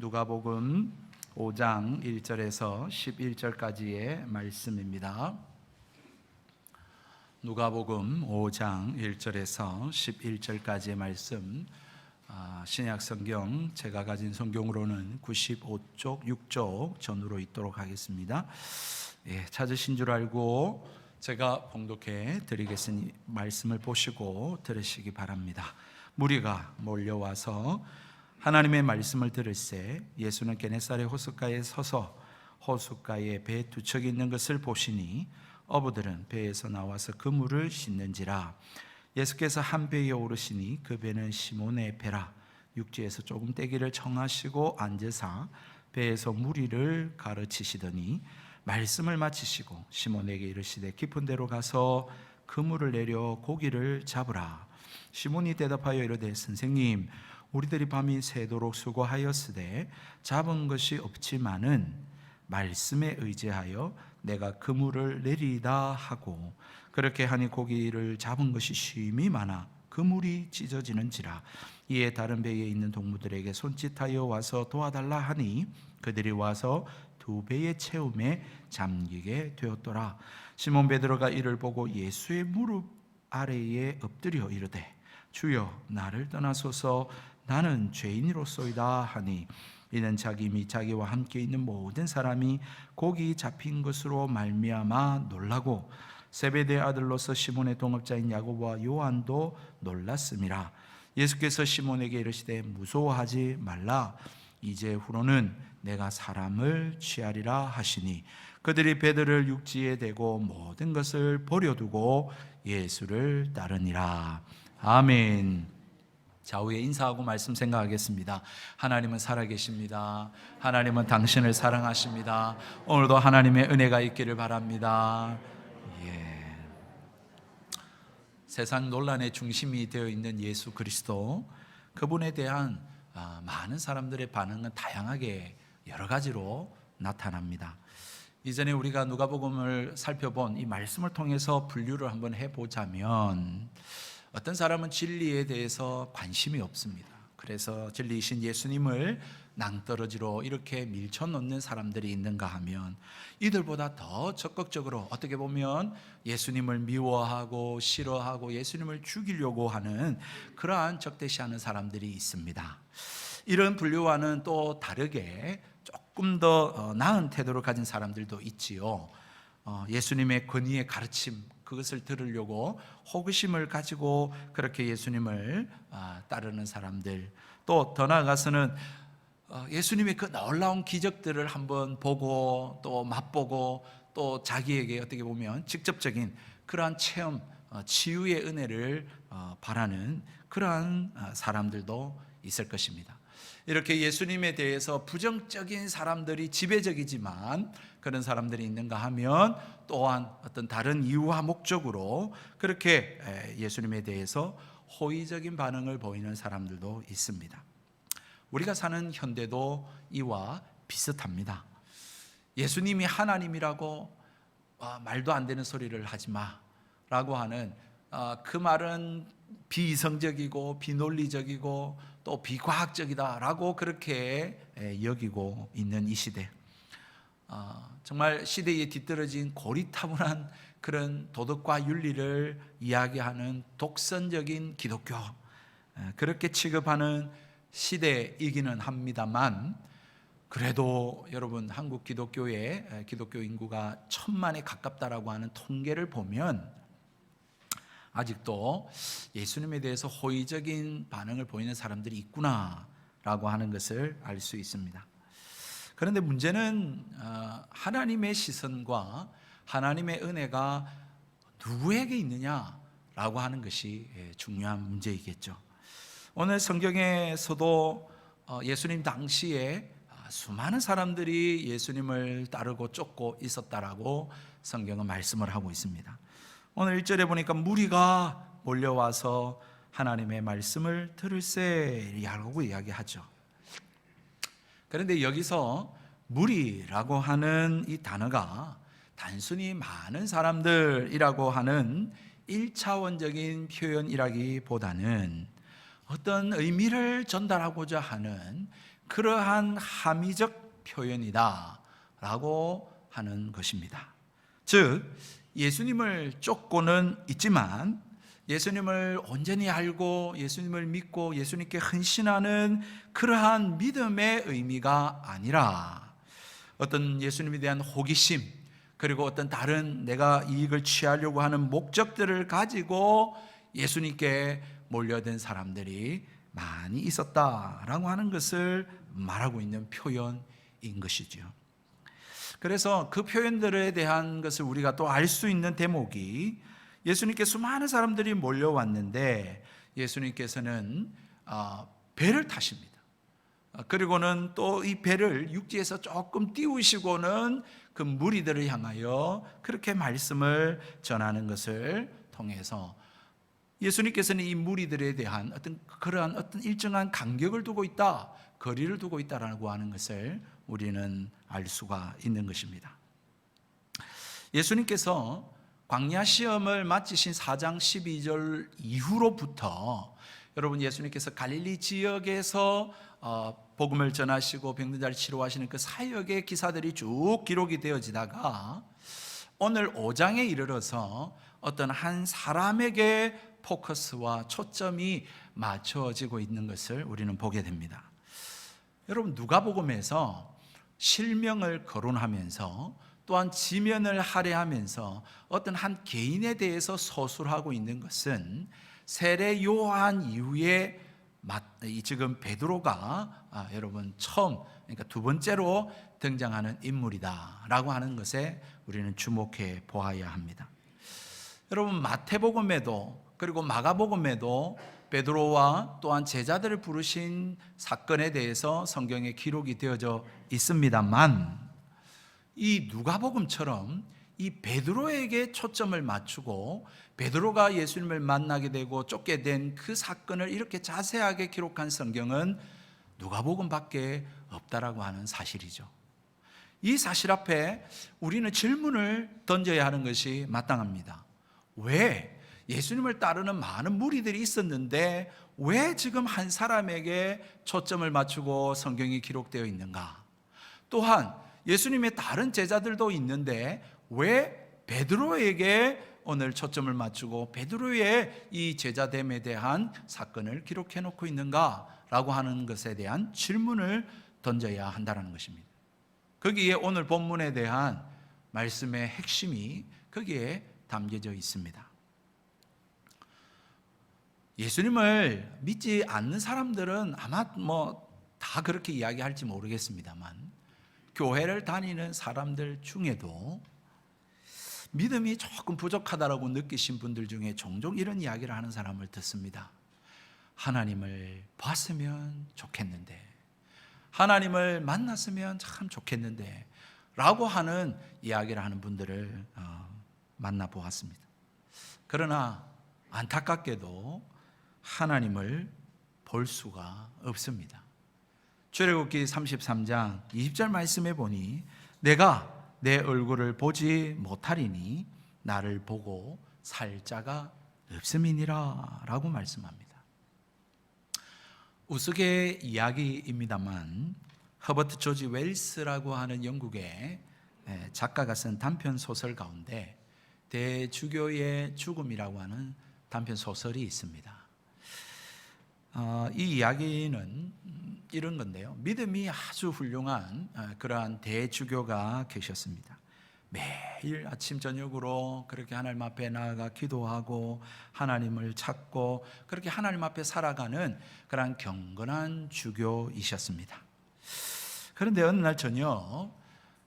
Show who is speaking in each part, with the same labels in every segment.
Speaker 1: 누가복음 5장 1절에서 11절까지의 말씀입니다. 누가복음 5장 1절에서 11절까지의 말씀, 신약 성경 제가 가진 성경으로는 95쪽 6쪽 전후로 있도록 하겠습니다. 찾으신 줄 알고 제가 봉독해 드리겠으니 말씀을 보시고 들으시기 바랍니다. 무리가 몰려와서 하나님의 말씀을 들을새 예수는 게네사렛 호숫가에 서서 호숫가에 배 두 척이 있는 것을 보시니 어부들은 배에서 나와서 그 물을 씻는지라. 예수께서 한 배에 오르시니 그 배는 시몬의 배라. 육지에서 조금 떼기를 청하시고 앉으사 배에서 무리를 가르치시더니 말씀을 마치시고 시몬에게 이르시되 깊은 데로 가서 그물을 내려 고기를 잡으라. 시몬이 대답하여 이르되 선생님, 우리들이 밤이 새도록 수고하였으되 잡은 것이 없지만은 말씀에 의지하여 내가 그물을 내리다 하고, 그렇게 하니 고기를 잡은 것이 심히 많아 그물이 찢어지는지라. 이에 다른 배에 있는 동무들에게 손짓하여 와서 도와달라 하니 그들이 와서 두 배의 채움에 잠기게 되었더라. 시몬 베드로가 이를 보고 예수의 무릎 아래에 엎드려 이르되 주여, 나를 떠나소서, 나는 죄인이로소이다 하니, 이는 자기 및 자기와 함께 있는 모든 사람이 고기 잡힌 것으로 말미암아 놀라고 세베대의 아들로서 시몬의 동업자인 야고보와 요한도 놀랐음이라. 예수께서 시몬에게 이르시되 무서워하지 말라, 이제후로는 내가 사람을 취하리라 하시니, 그들이 배들을 육지에 대고 모든 것을 버려두고 예수를 따르니라. 아멘. 좌우에 인사하고 말씀 생각하겠습니다. 하나님은 살아계십니다. 하나님은 당신을 사랑하십니다. 오늘도 하나님의 은혜가 있기를 바랍니다. 세상 논란의 중심이 되어 있는 예수 그리스도, 그분에 대한 많은 사람들의 반응은 다양하게 여러 가지로 나타납니다. 이전에 우리가 누가복음을 살펴본 이 말씀을 통해서 분류를 한번 해보자면, 어떤 사람은 진리에 대해서 관심이 없습니다. 그래서 진리이신 예수님을 낭떠러지로 이렇게 밀쳐놓는 사람들이 있는가 하면, 이들보다 더 적극적으로 어떻게 보면 예수님을 미워하고 싫어하고 예수님을 죽이려고 하는 그러한 적대시하는 사람들이 있습니다. 이런 분류와는 또 다르게 조금 더 나은 태도를 가진 사람들도 있지요. 예수님의 권위의 가르침, 그것을 들으려고 호기심을 가지고 그렇게 예수님을 따르는 사람들, 또 더 나아가서는 예수님의 그 놀라운 기적들을 한번 보고 또 맛보고 또 자기에게 어떻게 보면 직접적인 그러한 체험, 치유의 은혜를 바라는 그러한 사람들도 있을 것입니다. 이렇게 예수님에 대해서 부정적인 사람들이 지배적이지만 그런 사람들이 있는가 하면, 또한 어떤 다른 이유와 목적으로 그렇게 예수님에 대해서 호의적인 반응을 보이는 사람들도 있습니다. 우리가 사는 현대도 이와 비슷합니다. 예수님이 하나님이라고 말도 안 되는 소리를 하지 마라고 하는 그 말은 비이성적이고 비논리적이고 또 비과학적이다라고 그렇게 여기고 있는 이 시대, 정말 시대에 뒤떨어진 고리타분한 그런 도덕과 윤리를 이야기하는 독선적인 기독교, 그렇게 취급하는 시대이기는 합니다만, 그래도 여러분, 한국 기독교의 기독교 인구가 1000만에 가깝다라고 하는 통계를 보면 아직도 예수님에 대해서 호의적인 반응을 보이는 사람들이 있구나라고 하는 것을 알 수 있습니다. 그런데 문제는 하나님의 시선과 하나님의 은혜가 누구에게 있느냐라고 하는 것이 중요한 문제이겠죠. 오늘 성경에서도 예수님 당시에 수많은 사람들이 예수님을 따르고 쫓고 있었다라고 성경은 말씀을 하고 있습니다. 오늘 1절에 보니까 무리가 몰려와서 하나님의 말씀을 들을세라고 이야기하죠. 그런데 여기서 무리라고 하는 이 단어가 단순히 많은 사람들이라고 하는 1차원적인 표현이라기보다는 어떤 의미를 전달하고자 하는 그러한 함의적 표현이다라고 하는 것입니다. 즉 예수님을 쫓고는 있지만 예수님을 온전히 알고 예수님을 믿고 예수님께 헌신하는 그러한 믿음의 의미가 아니라 어떤 예수님에 대한 호기심, 그리고 어떤 다른 내가 이익을 취하려고 하는 목적들을 가지고 예수님께 몰려든 사람들이 많이 있었다라고 하는 것을 말하고 있는 표현인 것이죠. 그래서 그 표현들에 대한 것을 우리가 또 알 수 있는 대목이 예수님께 수많은 사람들이 몰려왔는데 예수님께서는 배를 타십니다. 그리고는 또 이 배를 육지에서 조금 띄우시고는 그 무리들을 향하여 그렇게 말씀을 전하는 것을 통해서 예수님께서는 이 무리들에 대한 그러한 어떤 일정한 간격을 두고 있다, 거리를 두고 있다라고 하는 것을 우리는 알 수가 있는 것입니다. 예수님께서 광야 시험을 마치신 4장 12절 이후로부터 여러분 예수님께서 갈릴리 지역에서 복음을 전하시고 병든 자를 치료하시는 그 사역의 기사들이 쭉 기록이 되어지다가 오늘 5장에 이르러서 어떤 한 사람에게 포커스와 초점이 맞춰지고 있는 것을 우리는 보게 됩니다. 여러분 누가복음에서 실명을 거론하면서 또한 지면을 할애하면서 어떤 한 개인에 대해서 서술하고 있는 것은 세례 요한 이후에 지금 베드로가 여러분 처음, 그러니까 두 번째로 등장하는 인물이다라고 하는 것에 우리는 주목해 보아야 합니다. 여러분 마태복음에도 그리고 마가복음에도 베드로와 또한 제자들을 부르신 사건에 대해서 성경에 기록이 되어져 있습니다만 이 누가복음처럼 이 베드로에게 초점을 맞추고 베드로가 예수님을 만나게 되고 쫓게 된 그 사건을 이렇게 자세하게 기록한 성경은 누가복음밖에 없다라고 하는 사실이죠. 이 사실 앞에 우리는 질문을 던져야 하는 것이 마땅합니다. 왜 예수님을 따르는 많은 무리들이 있었는데 왜 지금 한 사람에게 초점을 맞추고 성경이 기록되어 있는가? 또한 예수님의 다른 제자들도 있는데 왜 베드로에게 오늘 초점을 맞추고 베드로의 이 제자됨에 대한 사건을 기록해 놓고 있는가라고 하는 것에 대한 질문을 던져야 한다는 것입니다. 거기에 오늘 본문에 대한 말씀의 핵심이 거기에 담겨져 있습니다. 예수님을 믿지 않는 사람들은 아마 다 그렇게 이야기할지 모르겠습니다만 교회를 다니는 사람들 중에도 믿음이 조금 부족하다라고 느끼신 분들 중에 종종 이런 이야기를 하는 사람을 듣습니다. 하나님을 봤으면 좋겠는데, 하나님을 만났으면 참 좋겠는데 라고 하는 이야기를 하는 분들을 만나보았습니다. 그러나 안타깝게도 하나님을 볼 수가 없습니다. 출애굽기 33장 20절 말씀에 보니 내가 내 얼굴을 보지 못하리니 나를 보고 살 자가 없음이니라 라고 말씀합니다. 우스개 이야기입니다만 허버트 조지 웰스라고 하는 영국의 작가가 쓴 단편 소설 가운데 대주교의 죽음이라고 하는 단편 소설이 있습니다. 이 이야기는 이런 건데요, 믿음이 아주 훌륭한 그러한 대주교가 계셨습니다. 매일 아침 저녁으로 그렇게 하나님 앞에 나아가 기도하고 하나님을 찾고 그렇게 하나님 앞에 살아가는 그러한 경건한 주교이셨습니다. 그런데 어느 날 저녁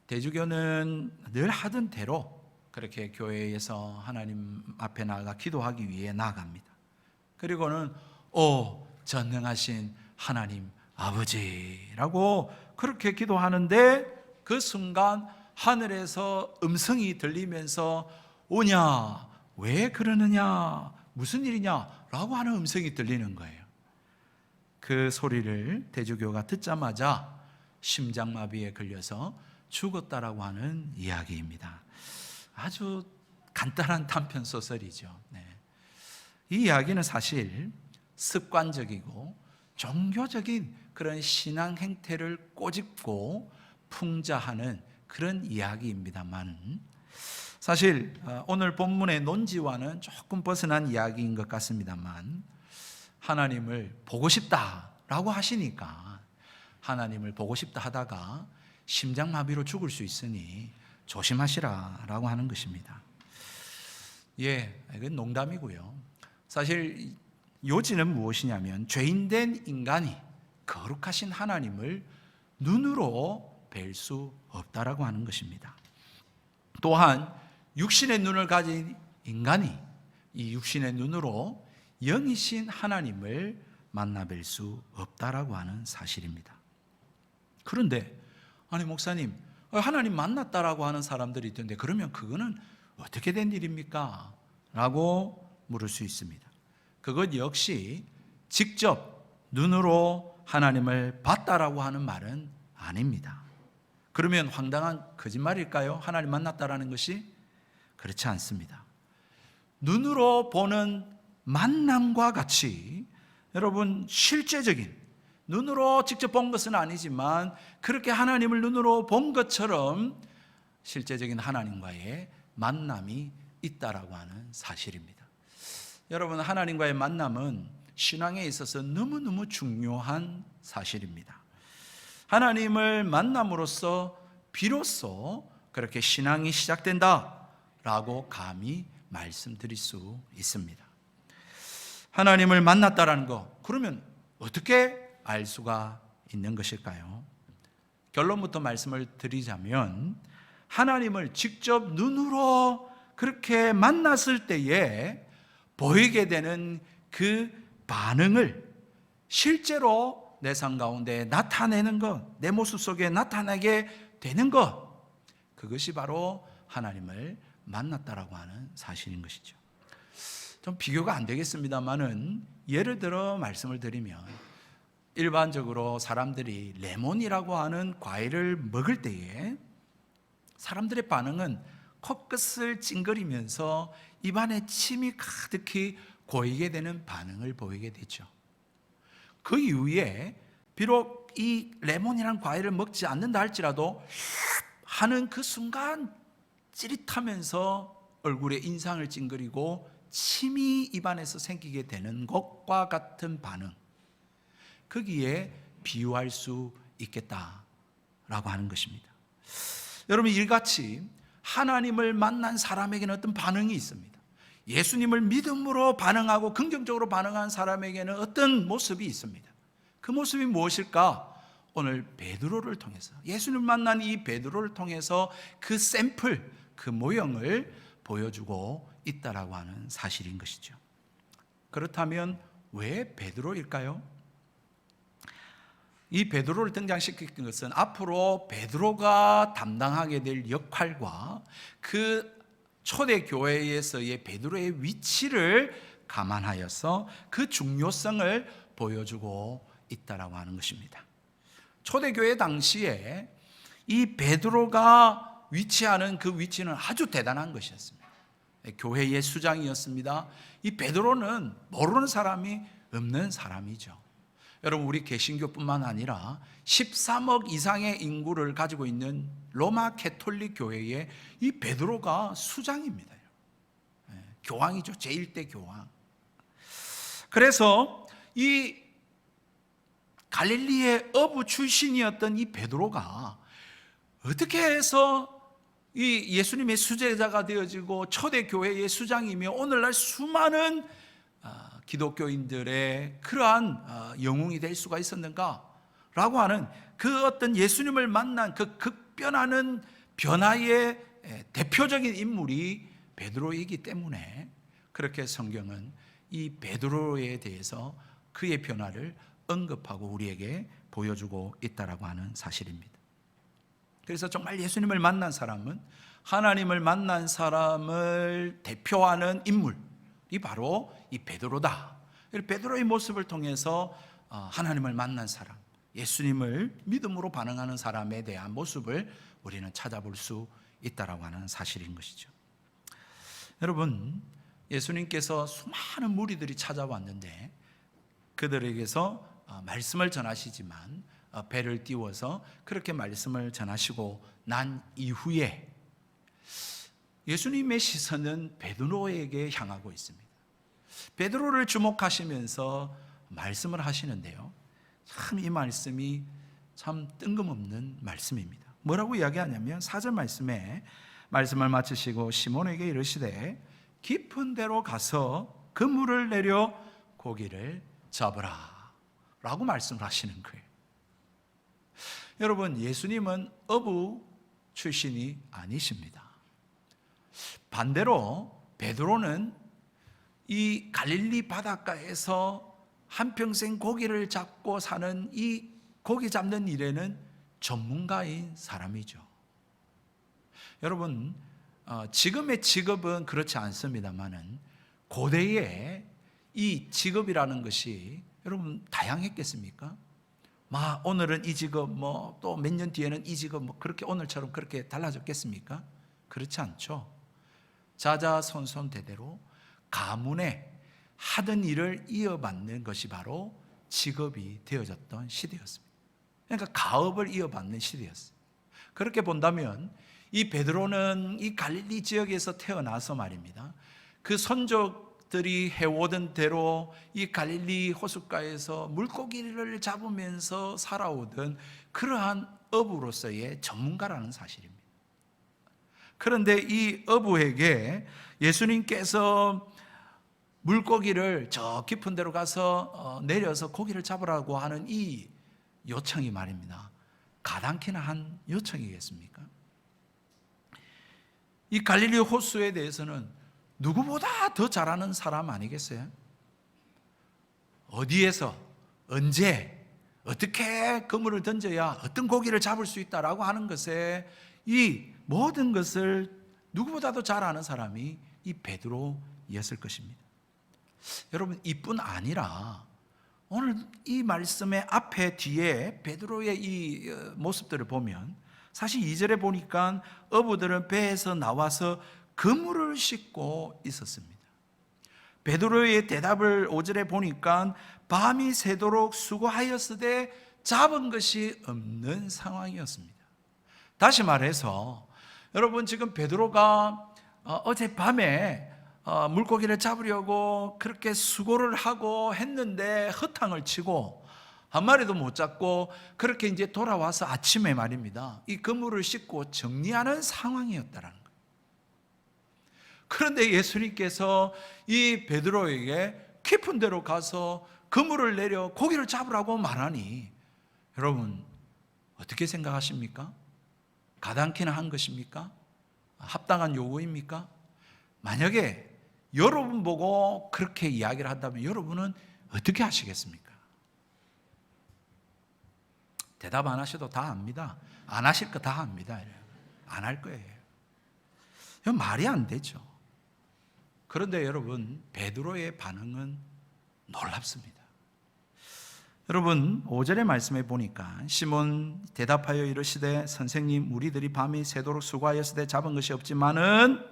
Speaker 1: 대주교는 늘 하던 대로 그렇게 교회에서 하나님 앞에 나아가 기도하기 위해 나아갑니다. 그리고는 전능하신 하나님 아버지라고 그렇게 기도하는데 그 순간 하늘에서 음성이 들리면서 오냐, 왜 그러느냐, 무슨 일이냐 라고 하는 음성이 들리는 거예요. 그 소리를 대주교가 듣자마자 심장마비에 걸려서 죽었다라고 하는 이야기입니다. 아주 간단한 단편 소설이죠. 이 이야기는 사실 습관적이고 종교적인 그런 신앙 행태를 꼬집고 풍자하는 그런 이야기입니다만, 사실 오늘 본문의 논지와는 조금 벗어난 이야기인 것 같습니다만, 하나님을 보고 싶다라고 하시니까 하나님을 보고 싶다 하다가 심장마비로 죽을 수 있으니 조심하시라라고 하는 것입니다. 이건 농담이고요. 사실 요지는 무엇이냐면, 죄인된 인간이 거룩하신 하나님을 눈으로 뵐 수 없다라고 하는 것입니다. 또한 육신의 눈을 가진 인간이 이 육신의 눈으로 영이신 하나님을 만나뵐 수 없다라고 하는 사실입니다. 그런데 아니 목사님, 하나님 만났다라고 하는 사람들이 있던데 그러면 그거는 어떻게 된 일입니까? 라고 물을 수 있습니다. 그것 역시 직접 눈으로 하나님을 봤다라고 하는 말은 아닙니다. 그러면 황당한 거짓말일까요? 하나님 만났다라는 것이? 그렇지 않습니다. 눈으로 보는 만남과 같이 여러분, 실제적인, 눈으로 직접 본 것은 아니지만 그렇게 하나님을 눈으로 본 것처럼 실제적인 하나님과의 만남이 있다라고 하는 사실입니다. 여러분, 하나님과의 만남은 신앙에 있어서 너무너무 중요한 사실입니다. 하나님을 만남으로써 비로소 그렇게 신앙이 시작된다라고 감히 말씀드릴 수 있습니다. 하나님을 만났다라는 것, 그러면 어떻게 알 수가 있는 것일까요? 결론부터 말씀을 드리자면, 하나님을 직접 눈으로 그렇게 만났을 때에 보이게 되는 그 반응을 실제로 내 삶 가운데 나타내는 것, 내 모습 속에 나타나게 되는 것, 그것이 바로 하나님을 만났다라고 하는 사실인 것이죠. 좀 비교가 안 되겠습니다만은, 예를 들어 말씀을 드리면, 일반적으로 사람들이 레몬이라고 하는 과일을 먹을 때에 사람들의 반응은 코끝을 찡그리면서 입안에 침이 가득히 고이게 되는 반응을 보이게 되죠. 그 이후에 비록 이 레몬이라는 과일을 먹지 않는다 할지라도 하는 그 순간 찌릿하면서 얼굴에 인상을 찡그리고 침이 입안에서 생기게 되는 것과 같은 반응, 거기에 비유할 수 있겠다라고 하는 것입니다. 여러분, 이같이 하나님을 만난 사람에게는 어떤 반응이 있습니다. 예수님을 믿음으로 반응하고 긍정적으로 반응한 사람에게는 어떤 모습이 있습니다. 그 모습이 무엇일까? 오늘 베드로를 통해서, 예수님을 만난 이 베드로를 통해서 그 샘플, 그 모형을 보여주고 있다라고 하는 사실인 것이죠. 그렇다면 왜 베드로일까요? 이 베드로를 등장시킨 것은 앞으로 베드로가 담당하게 될 역할과 그 초대교회에서의 베드로의 위치를 감안하여서 그 중요성을 보여주고 있다라고 하는 것입니다. 초대교회 당시에 이 베드로가 위치하는 그 위치는 아주 대단한 것이었습니다. 교회의 수장이었습니다. 이 베드로는 모르는 사람이 없는 사람이죠. 여러분, 우리 개신교뿐만 아니라 13억 이상의 인구를 가지고 있는 로마 캐톨릭 교회의 이 베드로가 수장입니다. 교황이죠. 제1대 교황. 그래서 이 갈릴리의 어부 출신이었던 이 베드로가 어떻게 해서 이 예수님의 수제자가 되어지고 초대교회의 수장이며 오늘날 수많은 기독교인들의 그러한 영웅이 될 수가 있었는가? 라고 하는 그 어떤 예수님을 만난 그 급변하는 변화의 대표적인 인물이 베드로이기 때문에, 그렇게 성경은 이 베드로에 대해서 그의 변화를 언급하고 우리에게 보여주고 있다라고 하는 사실입니다. 그래서 정말 예수님을 만난 사람은, 하나님을 만난 사람을 대표하는 인물이 바로 이 베드로다. 베드로의 모습을 통해서 하나님을 만난 사람, 예수님을 믿음으로 반응하는 사람에 대한 모습을 우리는 찾아볼 수 있다라고 하는 사실인 것이죠. 여러분, 예수님께서 수많은 무리들이 찾아왔는데 그들에게서 말씀을 전하시지만 배를 띄워서 그렇게 말씀을 전하시고 난 이후에 예수님의 시선은 베드로에게 향하고 있습니다. 베드로를 주목하시면서 말씀을 하시는데요, 참 이 말씀이 참 뜬금없는 말씀입니다. 뭐라고 이야기하냐면 4절 말씀에 말씀을 마치시고 시몬에게 이르시되 깊은 데로 가서 그물을 내려 고기를 잡으라 라고 말씀을 하시는 거예요. 여러분, 예수님은 어부 출신이 아니십니다. 반대로 베드로는 이 갈릴리 바닷가에서 한평생 고기를 잡고 사는 이 고기 잡는 일에는 전문가인 사람이죠. 여러분, 지금의 직업은 그렇지 않습니다만은 고대에 이 직업이라는 것이 여러분 다양했겠습니까? 오늘은 이 직업, 또 몇 년 뒤에는 이 직업, 그렇게 오늘처럼 그렇게 달라졌겠습니까? 그렇지 않죠. 자자손손 대대로 가문에 하던 일을 이어받는 것이 바로 직업이 되어졌던 시대였습니다. 그러니까 가업을 이어받는 시대였어요. 그렇게 본다면 이 베드로는 이 갈릴리 지역에서 태어나서 말입니다, 그 선조들이 해오던 대로 이 갈릴리 호숫가에서 물고기를 잡으면서 살아오던 그러한 어부로서의 전문가라는 사실입니다. 그런데 이 어부에게 예수님께서 물고기를 저 깊은 데로 가서 내려서 고기를 잡으라고 하는 이 요청이 말입니다, 가당키나 한 요청이겠습니까? 이 갈릴리 호수에 대해서는 누구보다 더 잘 아는 사람 아니겠어요? 어디에서 언제 어떻게 그물을 던져야 어떤 고기를 잡을 수 있다라고 하는 것에 이 모든 것을 누구보다도 잘 아는 사람이 이 베드로였을 것입니다. 여러분, 이뿐 아니라 오늘 이 말씀의 앞에 뒤에 베드로의 이 모습들을 보면 사실 2절에 보니까 어부들은 배에서 나와서 그물을 싣고 있었습니다. 베드로의 대답을 5절에 보니까 밤이 새도록 수고하였으되 잡은 것이 없는 상황이었습니다. 다시 말해서 여러분, 지금 베드로가 어젯밤에 물고기를 잡으려고 그렇게 수고를 하고 했는데 허탕을 치고 한 마리도 못 잡고 그렇게 이제 돌아와서 아침에 말입니다, 이 그물을 싣고 정리하는 상황이었다라는 거예요. 그런데 예수님께서 이 베드로에게 깊은 데로 가서 그물을 내려 고기를 잡으라고 말하니 여러분 어떻게 생각하십니까? 가당키나 한 것입니까? 합당한 요구입니까? 만약에 여러분 보고 그렇게 이야기를 한다면 여러분은 어떻게 하시겠습니까? 대답 안 하셔도 다 압니다. 안 하실 거 다 압니다. 안 할 거예요. 이건 말이 안 되죠. 그런데 여러분, 베드로의 반응은 놀랍습니다. 여러분, 5절의 말씀에 보니까 시몬 대답하여 이르시되 선생님, 우리들이 밤이 새도록 수고하였으되 잡은 것이 없지만은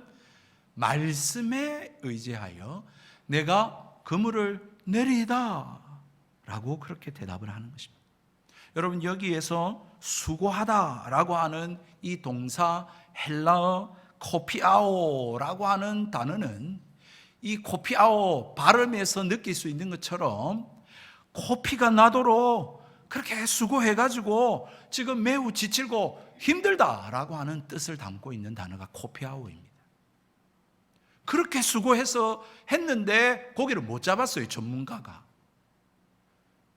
Speaker 1: 말씀에 의지하여 내가 그물을 내리이다 라고 그렇게 대답을 하는 것입니다. 여러분, 여기에서 수고하다라고 하는 이 동사 헬라어 코피아오라고 하는 단어는 이 코피아오 발음에서 느낄 수 있는 것처럼 코피가 나도록 그렇게 수고해가지고 지금 매우 지치고 힘들다라고 하는 뜻을 담고 있는 단어가 코피아오입니다. 그렇게 수고해서 했는데 고기를 못 잡았어요, 전문가가.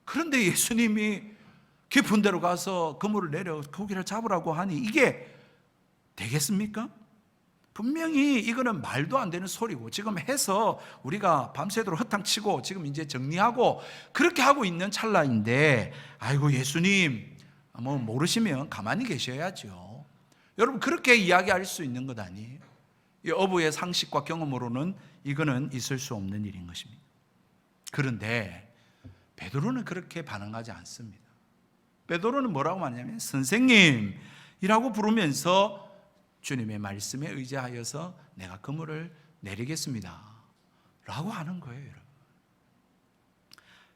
Speaker 1: 그런데 예수님이 깊은 데로 가서 그물을 내려 고기를 잡으라고 하니 이게 되겠습니까? 분명히 이거는 말도 안 되는 소리고 지금 해서 우리가 밤새도록 허탕치고 지금 이제 정리하고 그렇게 하고 있는 찰나인데, 아이고 예수님 모르시면 가만히 계셔야죠. 여러분, 그렇게 이야기할 수 있는 것 아니에요? 이 어부의 상식과 경험으로는 이거는 있을 수 없는 일인 것입니다. 그런데 베드로는 그렇게 반응하지 않습니다. 베드로는 뭐라고 말하냐면 선생님이라고 부르면서 주님의 말씀에 의지하여서 내가 그물을 내리겠습니다 라고 하는 거예요. 여러분,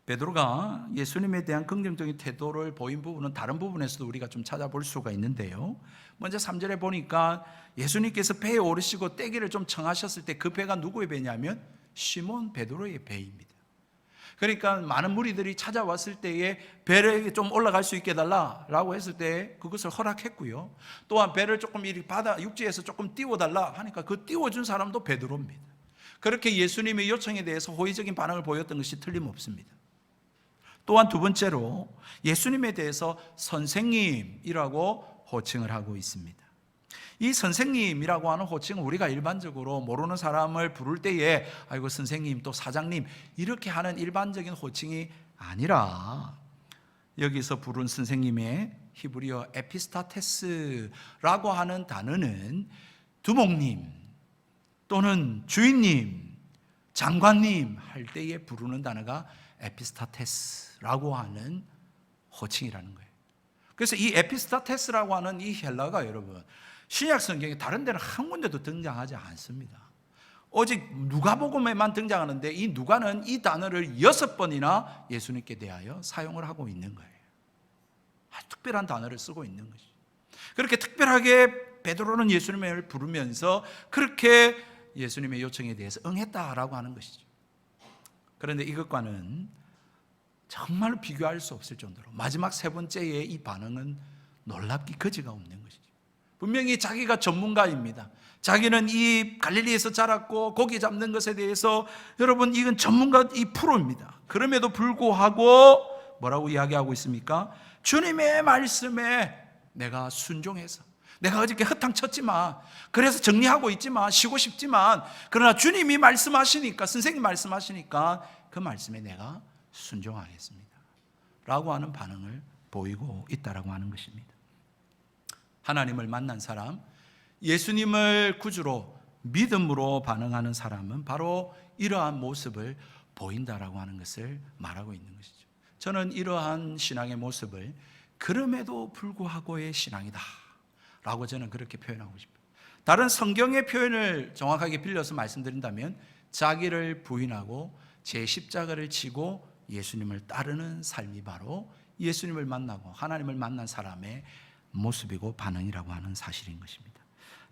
Speaker 1: 베드로가 예수님에 대한 긍정적인 태도를 보인 부분은 다른 부분에서도 우리가 좀 찾아볼 수가 있는데요. 먼저 3절에 보니까 예수님께서 배에 오르시고 떼기를 좀 청하셨을 때 그 배가 누구의 배냐면 시몬 베드로의 배입니다. 그러니까 많은 무리들이 찾아왔을 때에 배를 좀 올라갈 수 있게 해달라라고 했을 때 그것을 허락했고요. 또한 배를 조금 이 바다 육지에서 조금 띄워달라 하니까 그 띄워준 사람도 베드로입니다. 그렇게 예수님의 요청에 대해서 호의적인 반응을 보였던 것이 틀림없습니다. 또한 두 번째로 예수님에 대해서 선생님이라고 호칭을 하고 있습니다. 이 선생님이라고 하는 호칭은 우리가 일반적으로 모르는 사람을 부를 때에 아이고 선생님 또 사장님 이렇게 하는 일반적인 호칭이 아니라 여기서 부른 선생님의 히브리어 에피스타테스라고 하는 단어는 두목님 또는 주인님, 장관님 할 때에 부르는 단어가 에피스타테스라고 하는 호칭이라는 거예요. 그래서 이 에피스타테스라고 하는 이 헬라가 여러분 신약 성경에 다른 데는 한 군데도 등장하지 않습니다. 오직 누가복음에만 등장하는데 이 누가는 이 단어를 6번이나 예수님께 대하여 사용을 하고 있는 거예요. 아주 특별한 단어를 쓰고 있는 것이죠. 그렇게 특별하게 베드로는 예수님을 부르면서 그렇게 예수님의 요청에 대해서 응했다라고 하는 것이죠. 그런데 이것과는 정말로 비교할 수 없을 정도로 마지막 세 번째의 이 반응은 놀랍기 거지가 없는 것이죠. 분명히 자기가 전문가입니다. 자기는 이 갈릴리에서 자랐고 고기 잡는 것에 대해서 여러분 이건 전문가 이 프로입니다. 그럼에도 불구하고 뭐라고 이야기하고 있습니까? 주님의 말씀에 내가 순종해서 내가 어저께 허탕쳤지만 그래서 정리하고 있지만 쉬고 싶지만 그러나 주님이 말씀하시니까 선생님 말씀하시니까 그 말씀에 내가 순종하겠습니다 라고 하는 반응을 보이고 있다라고 하는 것입니다. 하나님을 만난 사람, 예수님을 구주로 믿음으로 반응하는 사람은 바로 이러한 모습을 보인다라고 하는 것을 말하고 있는 것이죠. 저는 이러한 신앙의 모습을 그럼에도 불구하고의 신앙이다 라고 저는 그렇게 표현하고 싶어요. 다른 성경의 표현을 정확하게 빌려서 말씀드린다면 자기를 부인하고 제 십자가를 지고 예수님을 따르는 삶이 바로 예수님을 만나고 하나님을 만난 사람의 모습이고 반응이라고 하는 사실인 것입니다.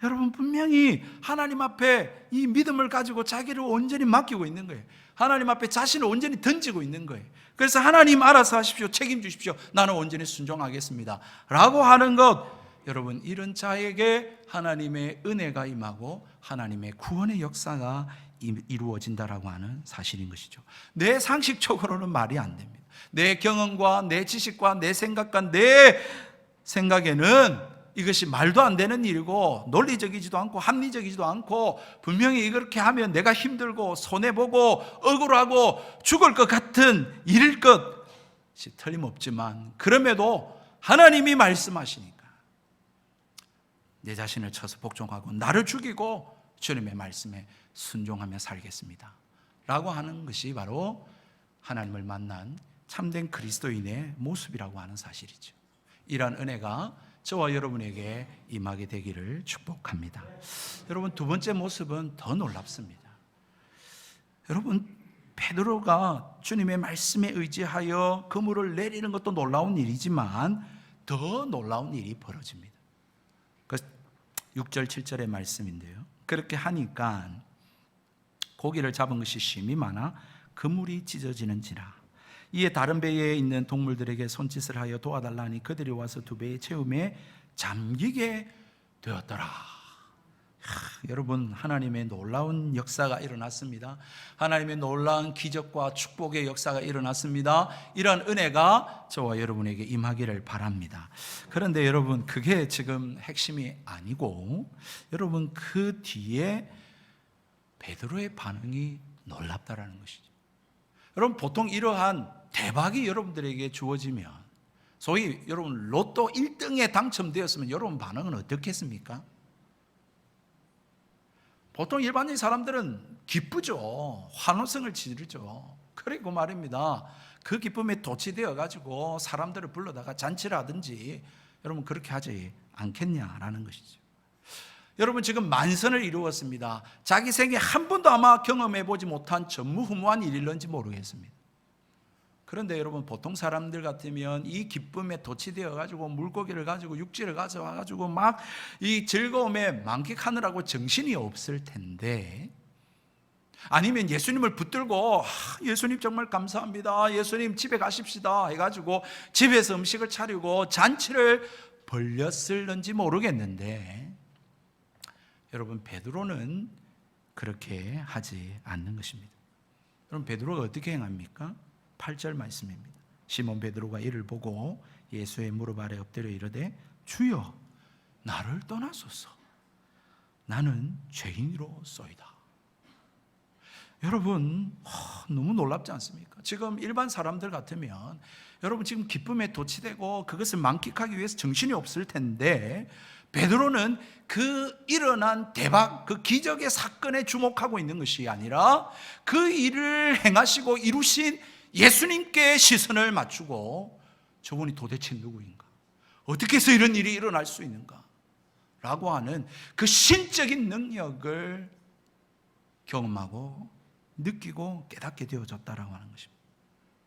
Speaker 1: 여러분 분명히 하나님 앞에 이 믿음을 가지고 자기를 온전히 맡기고 있는 거예요. 하나님 앞에 자신을 온전히 던지고 있는 거예요. 그래서 하나님 알아서 하십시오. 책임주십시오. 나는 온전히 순종하겠습니다 라고 하는 것, 여러분 이런 자에게 하나님의 은혜가 임하고 하나님의 구원의 역사가 이루어진다라고 하는 사실인 것이죠. 내 상식적으로는 말이 안 됩니다. 내 경험과 내 지식과 내 생각과 내 생각에는 이것이 말도 안 되는 일이고 논리적이지도 않고 합리적이지도 않고 분명히 이렇게 하면 내가 힘들고 손해보고 억울하고 죽을 것 같은 일일 것이 틀림없지만 그럼에도 하나님이 말씀하시니까 내 자신을 쳐서 복종하고 나를 죽이고 주님의 말씀에 순종하며 살겠습니다 라고 하는 것이 바로 하나님을 만난 참된 그리스도인의 모습이라고 하는 사실이죠. 이러한 은혜가 저와 여러분에게 임하게 되기를 축복합니다. 여러분 두 번째 모습은 더 놀랍습니다. 여러분 베드로가 주님의 말씀에 의지하여 그물을 내리는 것도 놀라운 일이지만 더 놀라운 일이 벌어집니다. 그 6절 7절의 말씀인데요. 그렇게 하니까 고기를 잡은 것이 심히 많아 그물이 찢어지는지라. 이에 다른 배에 있는 동물들에게 손짓을 하여 도와달라니 그들이 와서 두 배의 채움에 잠기게 되었더라. 여러분 하나님의 놀라운 역사가 일어났습니다. 하나님의 놀라운 기적과 축복의 역사가 일어났습니다. 이런 은혜가 저와 여러분에게 임하기를 바랍니다. 그런데 여러분 그게 지금 핵심이 아니고 여러분 그 뒤에 베드로의 반응이 놀랍다라는 것이죠. 여러분 보통 이러한 대박이 여러분들에게 주어지면 소위 여러분 로또 1등에 당첨되었으면 여러분 반응은 어떻겠습니까? 보통 일반적인 사람들은 기쁘죠. 환호성을 지르죠. 그리고 말입니다. 그 기쁨에 도취되어 가지고 사람들을 불러다가 잔치를 하든지 여러분 그렇게 하지 않겠냐라는 것이죠. 여러분 지금 만선을 이루었습니다. 자기 생에 한 번도 아마 경험해 보지 못한 전무후무한 일일런지 모르겠습니다. 그런데 여러분, 보통 사람들 같으면 이 기쁨에 도취되어 가지고 물고기를 가지고 육지를 가져와 가지고 막 이 즐거움에 만끽하느라고 정신이 없을 텐데, 아니면 예수님을 붙들고 예수님 정말 감사합니다, 예수님 집에 가십시다 해가지고 집에서 음식을 차리고 잔치를 벌렸을는지 모르겠는데, 여러분, 베드로는 그렇게 하지 않는 것입니다. 그럼 베드로가 어떻게 행합니까? 8절 말씀입니다. 시몬 베드로가 이를 보고 예수의 무릎 아래 엎드려 이르되 주여 나를 떠나소서, 나는 죄인이로소이다. 여러분, 너무 놀랍지 않습니까? 지금 일반 사람들 같으면 여러분 지금 기쁨에 도취되고 그것을 만끽하기 위해서 정신이 없을 텐데, 베드로는 그 일어난 대박, 그 기적의 사건에 주목하고 있는 것이 아니라 그 일을 행하시고 이루신 예수님께 시선을 맞추고, 저분이 도대체 누구인가? 어떻게 해서 이런 일이 일어날 수 있는가? 라고 하는 그 신적인 능력을 경험하고 느끼고 깨닫게 되어졌다라고 하는 것입니다.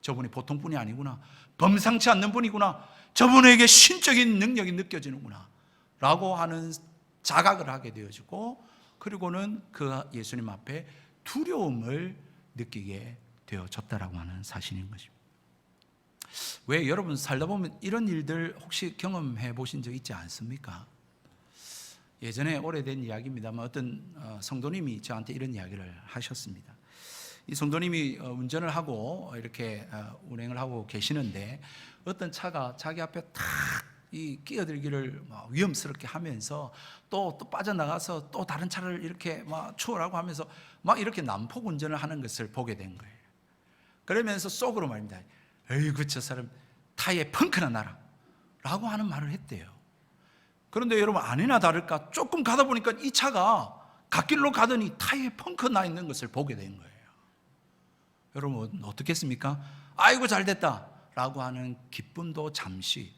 Speaker 1: 저분이 보통 분이 아니구나, 범상치 않는 분이구나, 저분에게 신적인 능력이 느껴지는구나 라고 하는 자각을 하게 되어지고, 그리고는 그 예수님 앞에 두려움을 느끼게 되어졌다라고 하는 사실인 것입니다. 왜, 여러분 살다 보면 이런 일들 혹시 경험해 보신 적 있지 않습니까? 예전에 오래된 이야기입니다만 어떤 성도님이 저한테 이런 이야기를 하셨습니다. 이 성도님이 운전을 하고 이렇게 운행을 하고 계시는데 어떤 차가 자기 앞에 탁 끼어들기를 위험스럽게 하면서 또 빠져나가서 또 다른 차를 이렇게 추월하고 하면서 막 이렇게 난폭 운전을 하는 것을 보게 된 거예요. 그러면서 속으로 말입니다. 에이구, 저 사람 타이에 펑크나 나라 라고 하는 말을 했대요. 그런데 여러분, 아니나 다를까 조금 가다 보니까 이 차가 갓길로 가더니 타이에 펑크 나 있는 것을 보게 된 거예요. 여러분 어떻겠습니까? 아이고 잘됐다 라고 하는 기쁨도 잠시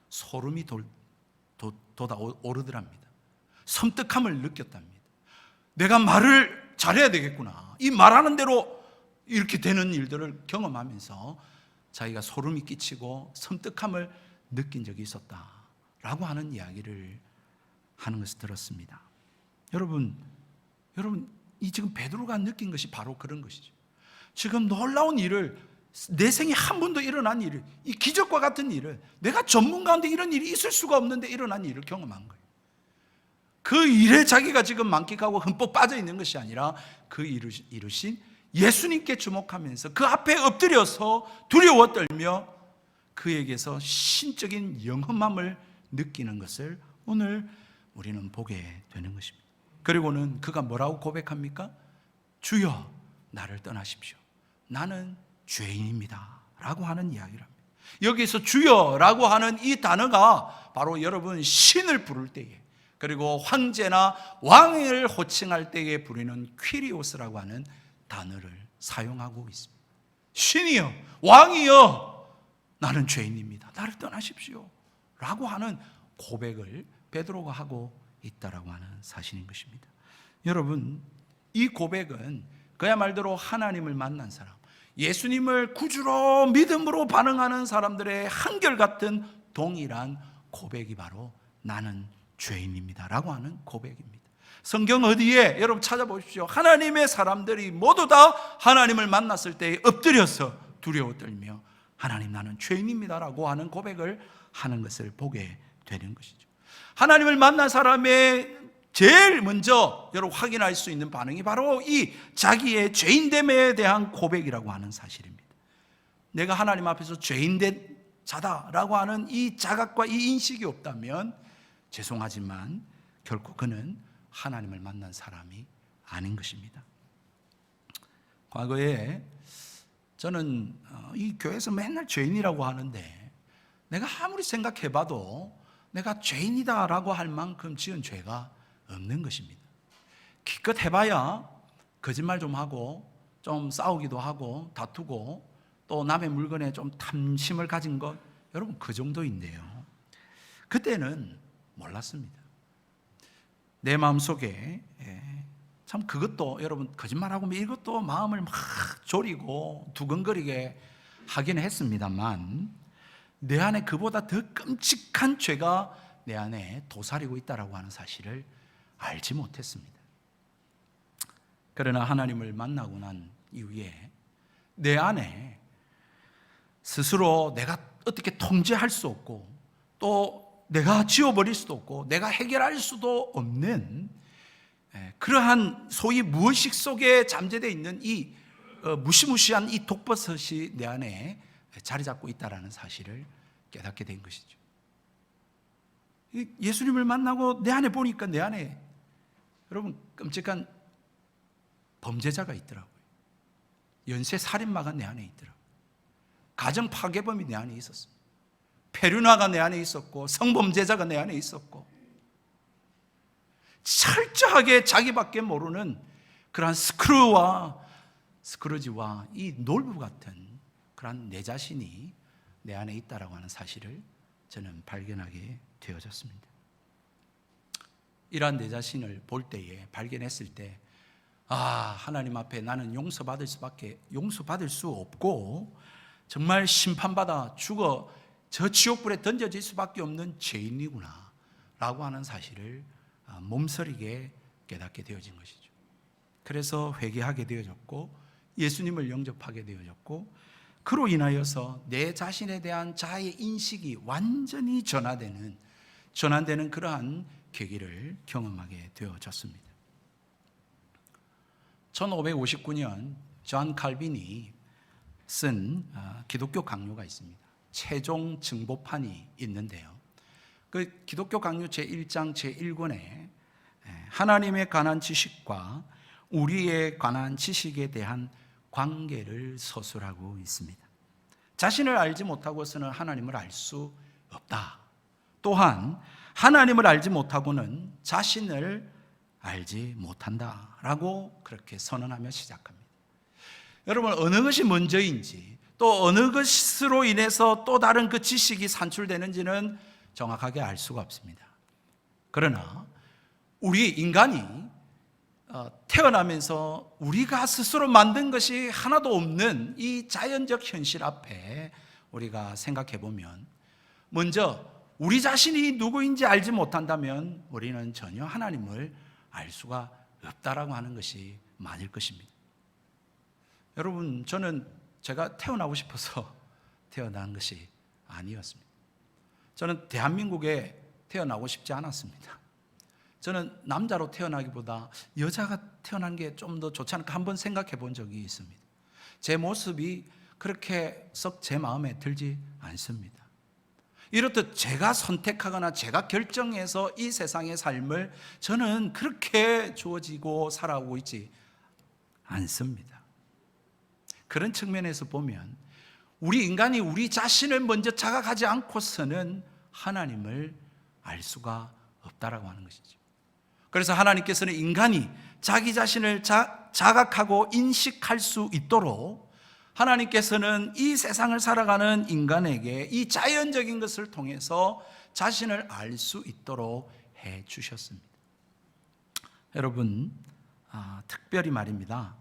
Speaker 1: 소름이 돋아 오르더랍니다. 섬뜩함을 느꼈답니다. 내가 말을 잘해야 되겠구나, 이 말하는 대로 이렇게 되는 일들을 경험하면서 자기가 소름이 끼치고 섬뜩함을 느낀 적이 있었다라고 하는 이야기를 하는 것을 들었습니다. 여러분, 이 지금 베드로가 느낀 것이 바로 그런 것이죠. 지금 놀라운 일을, 내 생에 한 번도 일어난 일을, 이 기적과 같은 일을, 내가 전문가인데 이런 일이 있을 수가 없는데 일어난 일을 경험한 거예요. 그 일에 자기가 지금 만끽하고 흠뻑 빠져 있는 것이 아니라 그 이루신 예수님께 주목하면서 그 앞에 엎드려서 두려워 떨며 그에게서 신적인 영험함을 느끼는 것을 오늘 우리는 보게 되는 것입니다. 그리고는 그가 뭐라고 고백합니까? 주여 나를 떠나십시오, 나는 죄인입니다 라고 하는 이야기를 합니다. 여기서 주여라고 하는 이 단어가 바로 여러분 신을 부를 때에, 그리고 황제나 왕을 호칭할 때에 부르는 퀴리오스라고 하는 단어를 사용하고 있습니다. 신이여, 왕이여, 나는 죄인입니다, 나를 떠나십시오 라고 하는 고백을 베드로가 하고 있다라고 하는 사실인 것입니다. 여러분, 이 고백은 그야말로 하나님을 만난 사람, 예수님을 구주로 믿음으로 반응하는 사람들의 한결같은 동일한 고백이 바로 나는 죄인입니다 라고 하는 고백입니다. 성경 어디에 여러분 찾아보십시오. 하나님의 사람들이 모두 다 하나님을 만났을 때 엎드려서 두려워 떨며 하나님 나는 죄인입니다 라고 하는 고백을 하는 것을 보게 되는 것이죠. 하나님을 만난 사람의 제일 먼저 여러분 확인할 수 있는 반응이 바로 이 자기의 죄인됨에 대한 고백이라고 하는 사실입니다. 내가 하나님 앞에서 죄인된 자다라고 하는 이 자각과 이 인식이 없다면 죄송하지만 결코 그는 하나님을 만난 사람이 아닌 것입니다. 과거에 저는 이 교회에서 맨날 죄인이라고 하는데 내가 아무리 생각해봐도 내가 죄인이다라고 할 만큼 지은 죄가 없는 것입니다. 기껏 해봐야 거짓말 좀 하고 좀 싸우기도 하고 다투고 또 남의 물건에 좀 탐심을 가진 것, 여러분 그 정도인데요, 그때는 몰랐습니다. 내 마음속에 참 그것도 여러분 거짓말하고 이것도 마음을 막 졸이고 두근거리게 하긴 했습니다만 내 안에 그보다 더 끔찍한 죄가 내 안에 도사리고 있다라고 하는 사실을 알지 못했습니다. 그러나 하나님을 만나고 난 이후에 내 안에 스스로 내가 어떻게 통제할 수 없고 또 내가 지워버릴 수도 없고 내가 해결할 수도 없는 그러한 소위 무의식 속에 잠재되어 있는 이 무시무시한 이 독버섯이 내 안에 자리 잡고 있다는 사실을 깨닫게 된 것이죠. 예수님을 만나고 내 안에 보니까 내 안에 여러분 끔찍한 범죄자가 있더라고요. 연쇄 살인마가 내 안에 있더라고요. 가정 파괴범이 내 안에 있었어요. 페류나가 내 안에 있었고 성범죄자가 내 안에 있었고 철저하게 자기밖에 모르는 그러한 스크루지와 이 놀부 같은 그러한 내 자신이 내 안에 있다라고 하는 사실을 저는 발견하게 되어졌습니다. 이러한 내 자신을 볼 때에 발견했을 때 하나님 앞에 나는 용서받을 수 없고 정말 심판받아 죽어 저 지옥불에 던져질 수밖에 없는 죄인이구나 라고 하는 사실을 몸서리게 깨닫게 되어진 것이죠. 그래서 회개하게 되어졌고 예수님을 영접하게 되어졌고 그로 인하여서 내 자신에 대한 자아의 인식이 완전히 전환되는 그러한 계기를 경험하게 되어졌습니다. 1559년 존 칼빈이 쓴 기독교 강요가 있습니다. 최종 증보판이 있는데요. 그 기독교 강요 제1장 제1권에 하나님에 관한 지식과 우리에 관한 지식에 대한 관계를 서술하고 있습니다. 자신을 알지 못하고서는 하나님을 알 수 없다. 또한 하나님을 알지 못하고는 자신을 알지 못한다라고 그렇게 선언하며 시작합니다. 여러분, 어느 것이 먼저인지 또 어느 것으로 인해서 또 다른 그 지식이 산출되는지는 정확하게 알 수가 없습니다. 그러나 우리 인간이 태어나면서 우리가 스스로 만든 것이 하나도 없는 이 자연적 현실 앞에 우리가 생각해 보면 먼저 우리 자신이 누구인지 알지 못한다면 우리는 전혀 하나님을 알 수가 없다라고 하는 것이 맞을 것입니다. 여러분, 저는 제가 태어나고 싶어서 태어난 것이 아니었습니다. 저는 대한민국에 태어나고 싶지 않았습니다. 저는 남자로 태어나기보다 여자가 태어난 게 좀 더 좋지 않을까 한번 생각해 본 적이 있습니다. 제 모습이 그렇게 썩 제 마음에 들지 않습니다. 이렇듯 제가 선택하거나 제가 결정해서 이 세상의 삶을 저는 그렇게 주어지고 살아오고 있지 않습니다. 그런 측면에서 보면 우리 인간이 우리 자신을 먼저 자각하지 않고서는 하나님을 알 수가 없다라고 하는 것이죠. 그래서 하나님께서는 인간이 자기 자신을 자각하고 인식할 수 있도록 하나님께서는 이 세상을 살아가는 인간에게 이 자연적인 것을 통해서 자신을 알 수 있도록 해 주셨습니다. 여러분, 특별히 말입니다.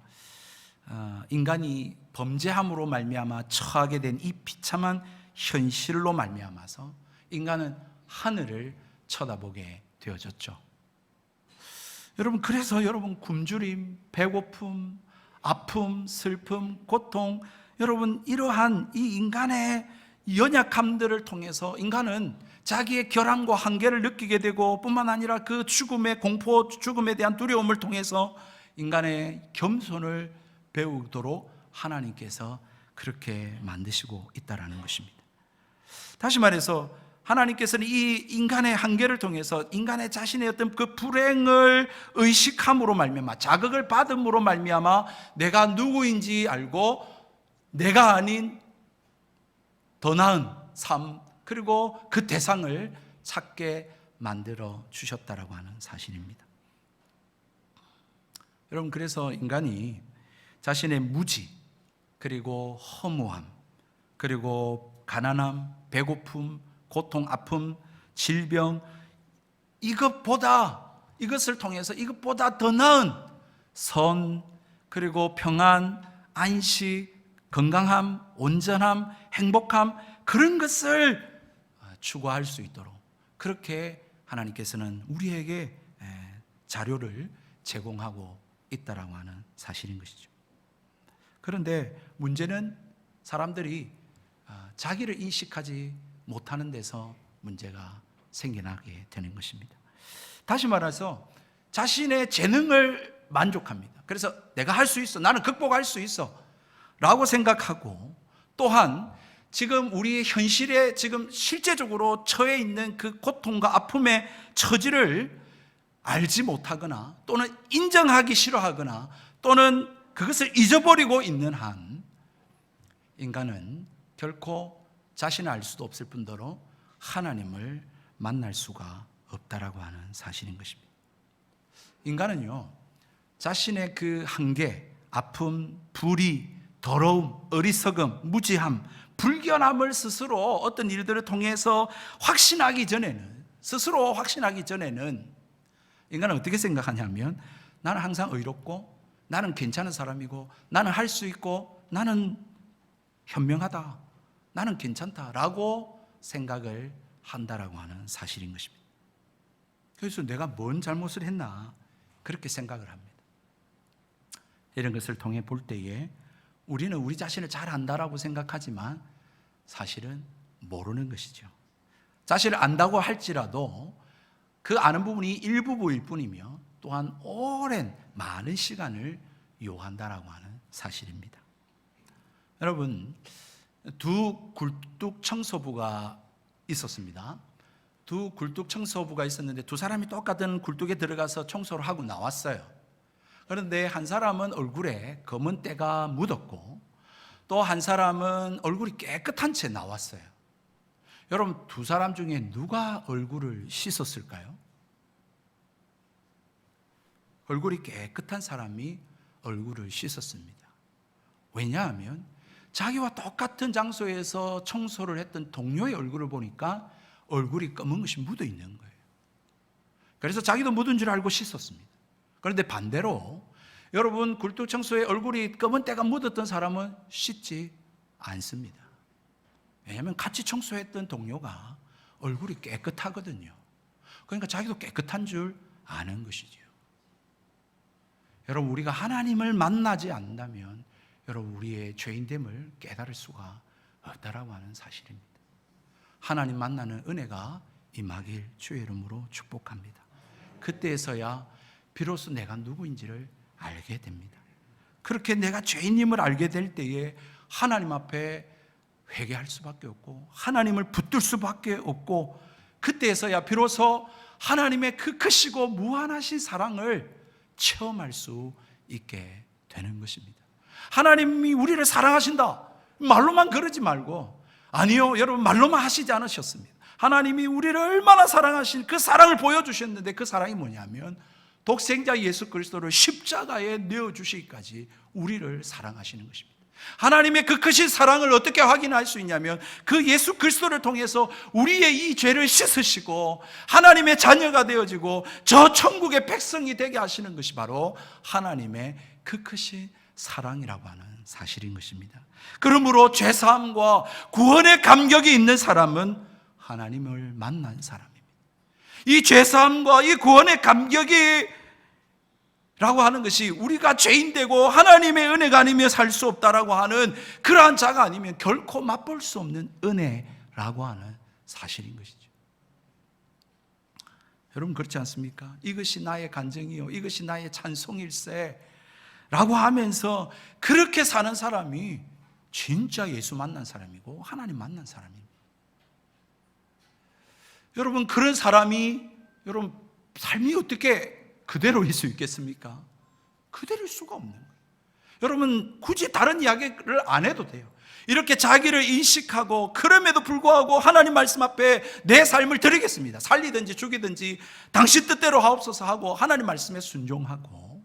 Speaker 1: 인간이 범죄함으로 말미암아 처하게 된 이 비참한 현실로 말미암아서 인간은 하늘을 쳐다보게 되어졌죠. 여러분, 그래서 여러분 굶주림, 배고픔, 아픔, 슬픔, 고통, 여러분 이러한 이 인간의 연약함들을 통해서 인간은 자기의 결함과 한계를 느끼게 되고 뿐만 아니라 그 죽음의 공포, 죽음에 대한 두려움을 통해서 인간의 겸손을 배우도록 하나님께서 그렇게 만드시고 있다는 것입니다. 다시 말해서 하나님께서는 이 인간의 한계를 통해서 인간의 자신의 어떤 그 불행을 의식함으로 말미암아 자극을 받음으로 말미암아 내가 누구인지 알고 내가 아닌 더 나은 삶 그리고 그 대상을 찾게 만들어 주셨다라고 하는 사실입니다. 여러분, 그래서 인간이 자신의 무지 그리고 허무함 그리고 가난함, 배고픔, 고통, 아픔, 질병 이것을 통해서 이것보다 더 나은 선 그리고 평안, 안식, 건강함, 온전함, 행복함, 그런 것을 추구할 수 있도록 그렇게 하나님께서는 우리에게 자료를 제공하고 있다라고 하는 사실인 것이죠. 그런데 문제는 사람들이 자기를 인식하지 못하는 데서 문제가 생겨나게 되는 것입니다. 다시 말해서 자신의 재능을 만족합니다. 그래서 내가 할 수 있어, 나는 극복할 수 있어 라고 생각하고, 또한 지금 우리 현실에 지금 실제적으로 처해 있는 그 고통과 아픔의 처지를 알지 못하거나 또는 인정하기 싫어하거나 또는 그것을 잊어버리고 있는 한 인간은 결코 자신을 알 수도 없을 뿐더러 하나님을 만날 수가 없다라고 하는 사실인 것입니다. 인간은요, 자신의 그 한계, 아픔, 불의, 더러움, 어리석음, 무지함, 불견함을 스스로 어떤 일들을 통해서 스스로 확신하기 전에는 인간은 어떻게 생각하냐면, 나는 항상 의롭고 나는 괜찮은 사람이고 나는 할 수 있고 나는 현명하다, 나는 괜찮다라고 생각을 한다라고 하는 사실인 것입니다. 그래서 내가 뭔 잘못을 했나 그렇게 생각을 합니다. 이런 것을 통해 볼 때에 우리는 우리 자신을 잘 안다라고 생각하지만 사실은 모르는 것이죠. 자신을 안다고 할지라도 그 아는 부분이 일부분일 뿐이며 또한 오랜 많은 시간을 요한다라고 하는 사실입니다. 여러분, 두 굴뚝 청소부가 있었습니다. 두 굴뚝 청소부가 있었는데 두 사람이 똑같은 굴뚝에 들어가서 청소를 하고 나왔어요. 그런데 한 사람은 얼굴에 검은 때가 묻었고 또 한 사람은 얼굴이 깨끗한 채 나왔어요. 여러분, 두 사람 중에 누가 얼굴을 씻었을까요? 얼굴이 깨끗한 사람이 얼굴을 씻었습니다. 왜냐하면 자기와 똑같은 장소에서 청소를 했던 동료의 얼굴을 보니까 얼굴이 검은 것이 묻어 있는 거예요. 그래서 자기도 묻은 줄 알고 씻었습니다. 그런데 반대로 여러분, 굴뚝 청소에 얼굴이 검은 때가 묻었던 사람은 씻지 않습니다. 왜냐하면 같이 청소했던 동료가 얼굴이 깨끗하거든요. 그러니까 자기도 깨끗한 줄 아는 것이죠. 여러분, 우리가 하나님을 만나지 않는다면 여러분, 우리의 죄인됨을 깨달을 수가 없다라고 하는 사실입니다. 하나님 만나는 은혜가 임하길 주의 이름으로 축복합니다. 그때에서야 비로소 내가 누구인지를 알게 됩니다. 그렇게 내가 죄인임을 알게 될 때에 하나님 앞에 회개할 수밖에 없고 하나님을 붙들 수밖에 없고, 그때에서야 비로소 하나님의 그 크시고 무한하신 사랑을 체험할 수 있게 되는 것입니다. 하나님이 우리를 사랑하신다 말로만 그러지 말고, 아니요, 여러분, 말로만 하시지 않으셨습니다. 하나님이 우리를 얼마나 사랑하신 그 사랑을 보여주셨는데, 그 사랑이 뭐냐면 독생자 예수 그리스도를 십자가에 내어주시기까지 우리를 사랑하시는 것입니다. 하나님의 그 크신 사랑을 어떻게 확인할 수 있냐면 그 예수 그리스도를 통해서 우리의 이 죄를 씻으시고 하나님의 자녀가 되어지고 저 천국의 백성이 되게 하시는 것이 바로 하나님의 그 크신 사랑이라고 하는 사실인 것입니다. 그러므로 죄사함과 구원의 감격이 있는 사람은 하나님을 만난 사람입니다. 이 죄사함과 이 구원의 감격이 라고 하는 것이 우리가 죄인되고 하나님의 은혜가 아니면 살 수 없다라고 하는 그러한 자가 아니면 결코 맛볼 수 없는 은혜라고 하는 사실인 것이죠. 여러분, 그렇지 않습니까? 이것이 나의 간증이요, 이것이 나의 찬송일세 라고 하면서 그렇게 사는 사람이 진짜 예수 만난 사람이고 하나님 만난 사람입니다. 여러분, 그런 사람이 여러분 삶이 어떻게 그대로일 수 있겠습니까? 그대로일 수가 없는 거예요. 여러분, 굳이 다른 이야기를 안 해도 돼요. 이렇게 자기를 인식하고 그럼에도 불구하고 하나님 말씀 앞에 내 삶을 드리겠습니다, 살리든지 죽이든지 당신 뜻대로 하옵소서 하고 하나님 말씀에 순종하고,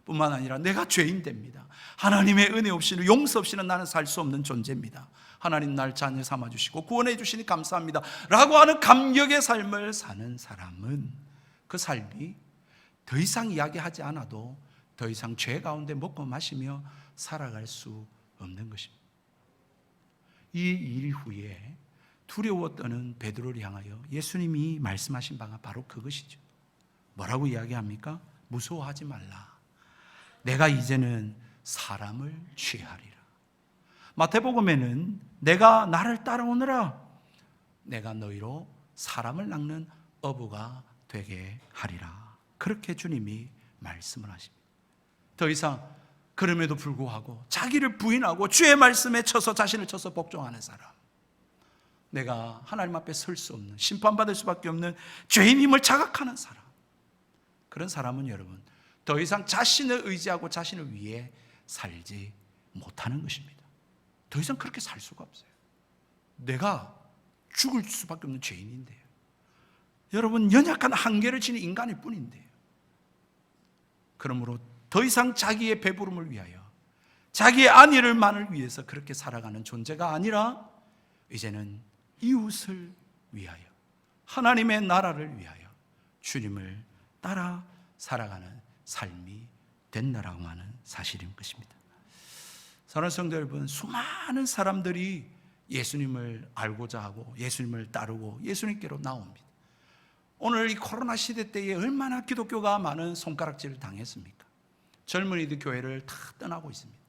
Speaker 1: 뿐만 아니라 내가 죄인됩니다, 하나님의 은혜 없이는, 용서 없이는 나는 살 수 없는 존재입니다, 하나님 날 자녀 삼아주시고 구원해 주시니 감사합니다 라고 하는 감격의 삶을 사는 사람은 그 삶이 더 이상 이야기하지 않아도 더 이상 죄 가운데 먹고 마시며 살아갈 수 없는 것입니다. 이 일 후에 두려워 떠는 베드로를 향하여 예수님이 말씀하신 바가 바로 그것이죠. 뭐라고 이야기합니까? 무서워하지 말라. 내가 이제는 사람을 취하리라. 마태복음에는 내가 나를 따라오느라 내가 너희로 사람을 낚는 어부가 되게 하리라. 그렇게 주님이 말씀을 하십니다. 더 이상 그럼에도 불구하고 자기를 부인하고 주의 말씀에 자신을 쳐서 복종하는 사람, 내가 하나님 앞에 설 수 없는, 심판받을 수밖에 없는 죄인임을 자각하는 사람, 그런 사람은 여러분 더 이상 자신을 의지하고 자신을 위해 살지 못하는 것입니다. 더 이상 그렇게 살 수가 없어요. 내가 죽을 수밖에 없는 죄인인데요. 여러분 연약한 한계를 지닌 인간일 뿐인데요. 그러므로 더 이상 자기의 배부름을 위하여, 자기의 안위를만을 위해서 그렇게 살아가는 존재가 아니라 이제는 이웃을 위하여, 하나님의 나라를 위하여 주님을 따라 살아가는 삶이 된다라고 하는 사실인 것입니다. 사랑하는 성도 여러분, 수많은 사람들이 예수님을 알고자 하고 예수님을 따르고 예수님께로 나옵니다. 오늘 이 코로나 시대 때에 얼마나 기독교가 많은 손가락질을 당했습니까? 젊은이들 교회를 다 떠나고 있습니다.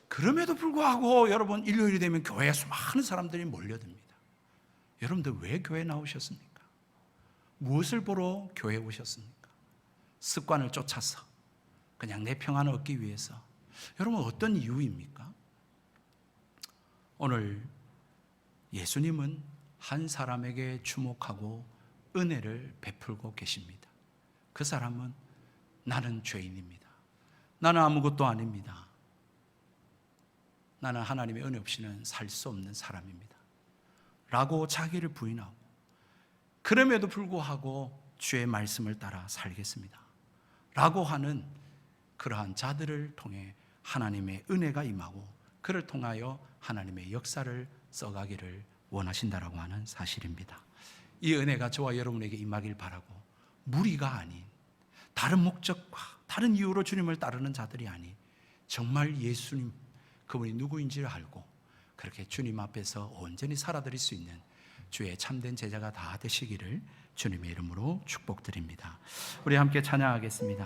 Speaker 1: 그럼에도 불구하고 여러분 일요일이 되면 교회에 수많은 사람들이 몰려듭니다. 여러분들 왜 교회에 나오셨습니까? 무엇을 보러 교회에 오셨습니까? 습관을 쫓아서 그냥 내 평안을 얻기 위해서. 여러분 어떤 이유입니까? 오늘 예수님은 한 사람에게 주목하고 은혜를 베풀고 계십니다. 그 사람은 나는 죄인입니다. 나는 아무것도 아닙니다. 나는 하나님의 은혜 없이는 살 수 없는 사람입니다. 라고 자기를 부인하고, 그럼에도 불구하고 주의 말씀을 따라 살겠습니다. 라고 하는 그러한 자들을 통해 하나님의 은혜가 임하고 그를 통하여 하나님의 역사를 써가기를 원하신다라고 하는 사실입니다. 이 은혜가 저와 여러분에게 임하길 바라고, 무리가 아닌 다른 목적과 다른 이유로 주님을 따르는 자들이 아닌 정말 예수님 그분이 누구인지를 알고 그렇게 주님 앞에서 온전히 살아드릴 수 있는 주의 참된 제자가 다 되시기를 주님의 이름으로 축복드립니다. 우리 함께 찬양하겠습니다.